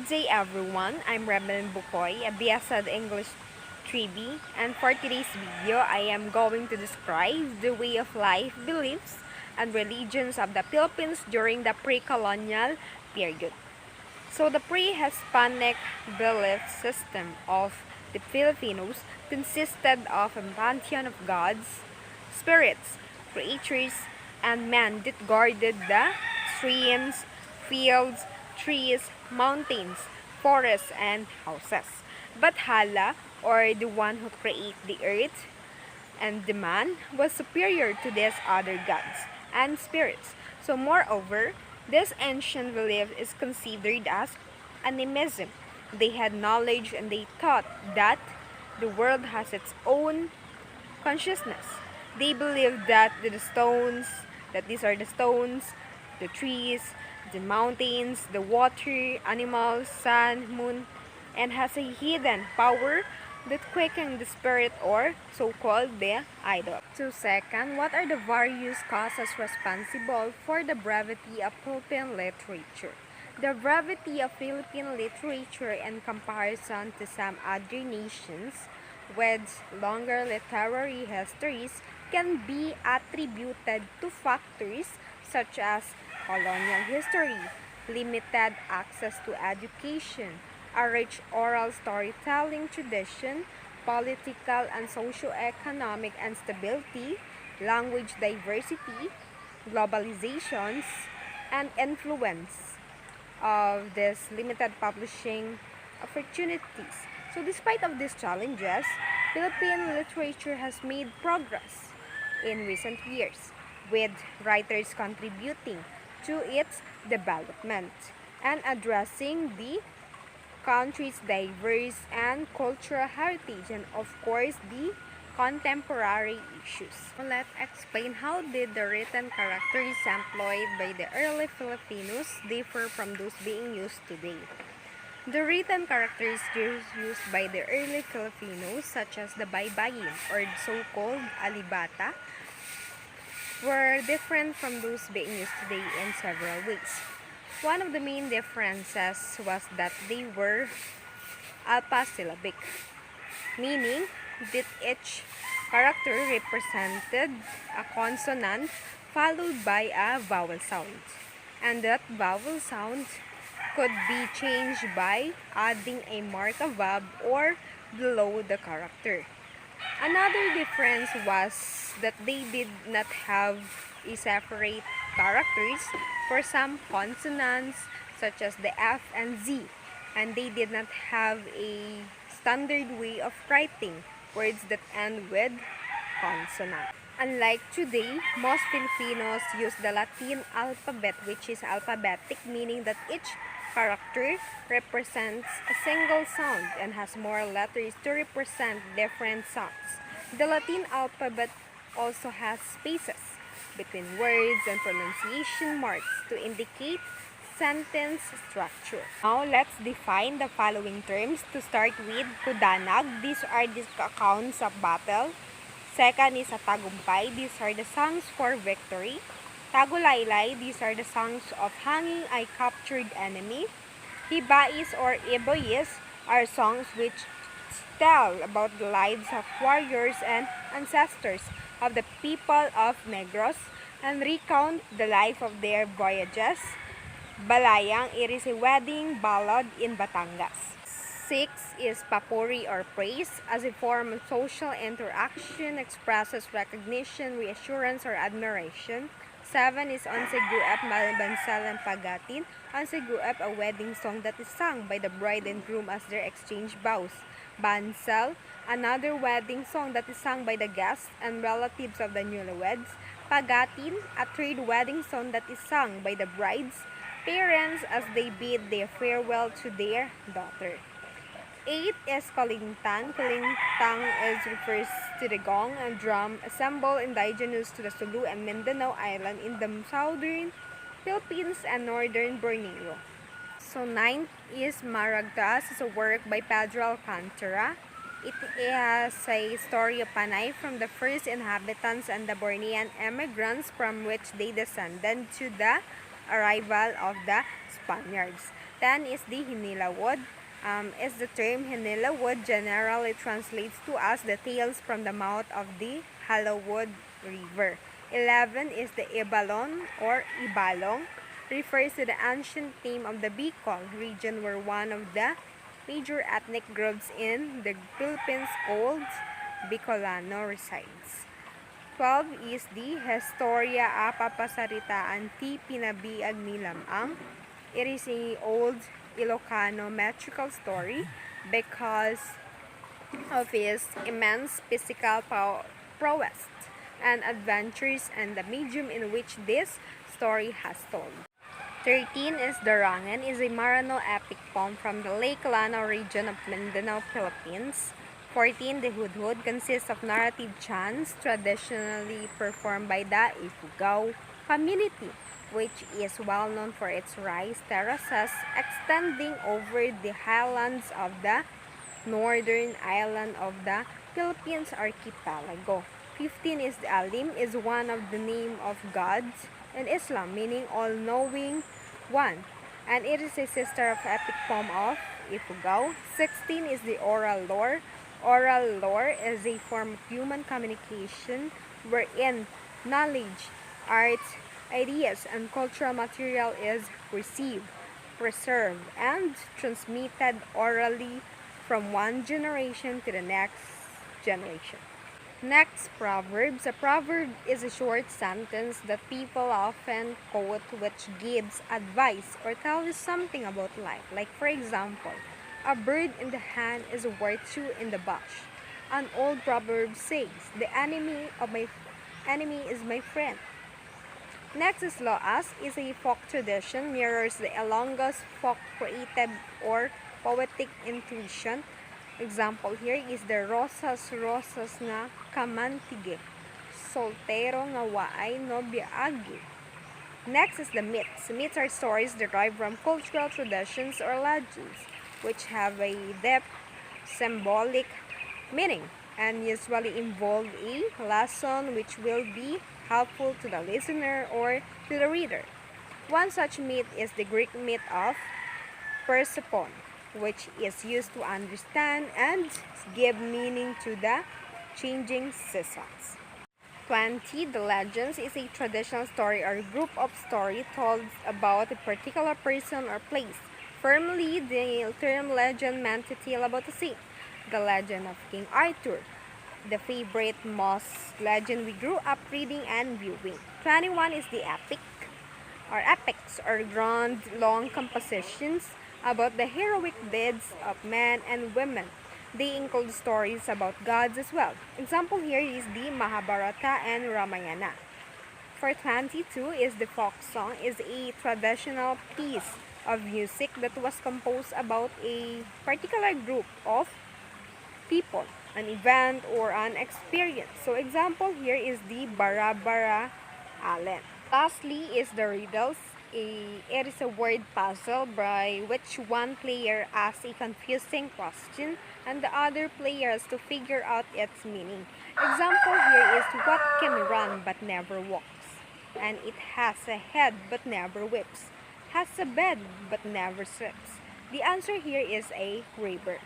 Good day everyone, I'm Rebel Bukoy, a BSed English 3B, and for today's video, I am going to describe the way of life, beliefs, and religions of the Philippines during the pre-colonial period. So the pre-Hispanic belief system of the Filipinos consisted of a pantheon of gods, spirits, creatures, and men that guarded the streams, fields, trees, mountains, forests, and houses. But Hala, or the one who created the earth, and the man was superior to these other gods and spirits. So, moreover, this ancient belief is considered as animism. They had knowledge and they thought that the world has its own consciousness. They believed that these are the stones, the trees, the mountains, the water, animals, sun, moon, and has a hidden power that quicken the spirit or so-called the idol. So second, what are the various causes responsible for the brevity of Philippine literature? The brevity of Philippine literature in comparison to some other nations with longer literary histories can be attributed to factors such as colonial history, limited access to education, a rich oral storytelling tradition, political and socio-economic instability, language diversity, globalizations, and influence of this limited publishing opportunities. So despite of these challenges, Philippine literature has made progress in recent years, with writers contributing to its development and addressing the country's diverse and cultural heritage and of course the contemporary issues. Let's explain how did the written characters employed by the early Filipinos differ from those being used today. The written characters used by the early Filipinos, such as the baybayin or so-called alibata, were different from those being used today in several ways. One of the main differences was that they were alpha-syllabic, meaning that each character represented a consonant followed by a vowel sound, and that vowel sound could be changed by adding a mark above or below the character. Another difference was that they did not have a separate characters for some consonants such as the F and Z, and they did not have a standard way of writing words that end with consonant. Unlike today, most Filipinos use the Latin alphabet, which is alphabetic, meaning that each character represents a single sound and has more letters to represent different sounds. The Latin alphabet also has spaces between words and pronunciation marks to indicate sentence structure. Now, let's define the following terms. To start with, kudanag. These are the accounts of battle. Second is a tagumpay. These are the songs for victory. Tagulaylay. These are the songs of hanging a captured enemy. Hibais or iboyis are songs which tell about the lives of warriors and ancestors of the people of Negros and recount the life of their voyages. Balayang, it is a wedding ballad in Batangas. 6 is papuri or praise. As a form of social interaction, expresses recognition, reassurance, or admiration. 7 is Onsiguep Malbansal and Pagatin. Onsiguep, a wedding song that is sung by the bride and groom as their exchange vows. Bansal, another wedding song that is sung by the guests and relatives of the newlyweds. Pagatin, a third wedding song that is sung by the bride's parents as they bid their farewell to their daughter. 8 is Kalingtang. Kalingtang refers to the gong and drum assembled indigenous to the Sulu and Mindanao Island in the southern Philippines and northern Borneo. So 9 is Maragtas. It's a work by Pedro Alcantara. It has a story of Panay from the first inhabitants and the Bornean immigrants from which they descended to the arrival of the Spaniards. 10 is the Hinila Wood. Is the term Hinila Wood generally translates to as the tales from the mouth of the Halawood River. 11 is the Ibalon or Ibalong, refers to the ancient name of the Bicol region where one of the major ethnic groups in the Philippines called Bicolano resides. 12 is the Historia Apapasaritaan Ti Pinabiag ni Lamang. It is an old Ilocano metrical story because of his immense physical prowess and adventures and the medium in which this story has told. 13 is Darangan is a Marano epic poem from the Lake Lanao region of Mindanao, Philippines. 14. The Hudhud consists of narrative chants traditionally performed by the Ifugao community, which is well known for its rice terraces extending over the highlands of the northern island of the Philippines archipelago. 15 is the Alim is one of the name of gods in Islam, meaning all-knowing one, and it is a sister of epic poem of Ifugao. 16 is the oral lore. Oral lore is a form of human communication wherein knowledge, art, ideas, and cultural material is received, preserved, and transmitted orally from one generation to the next generation. Next, Proverbs. A proverb is a short sentence that people often quote which gives advice or tells something about life. Like for example, a bird in the hand is worth two in the bush. An old proverb says, the enemy of my enemy is my friend. Next is Loas is a folk tradition, mirrors the Ilonggo's folk creative or poetic intuition. Example here is the Rosas Rosas nga kamantige, soltero nga waay nobya agi. Next is the myths. Myths are stories derived from cultural traditions or legends, which have a deep symbolic meaning and usually involve a lesson which will be helpful to the listener or to the reader. One such myth is the Greek myth of Persephone, which is used to understand and give meaning to the changing seasons. 20. The Legends is a traditional story or group of stories told about a particular person or place. Formerly, the term legend meant to tell about a scene. The legend of King Arthur, the favorite most legend we grew up reading and viewing. 21 is the epic or epics or grand long compositions about the heroic deeds of men and women. They include stories about gods as well. Example here is the Mahabharata and Ramayana. For 22 is the folk song is a traditional piece of music that was composed about a particular group of people, an event or an experience. So example here is the Bara Allen. Lastly is the riddles. It is a word puzzle by which one player asks a confusing question and the other player has to figure out its meaning. Example here is what can run but never walks, and it has a head but never whips, has a bed but never sleeps. The answer here is a river.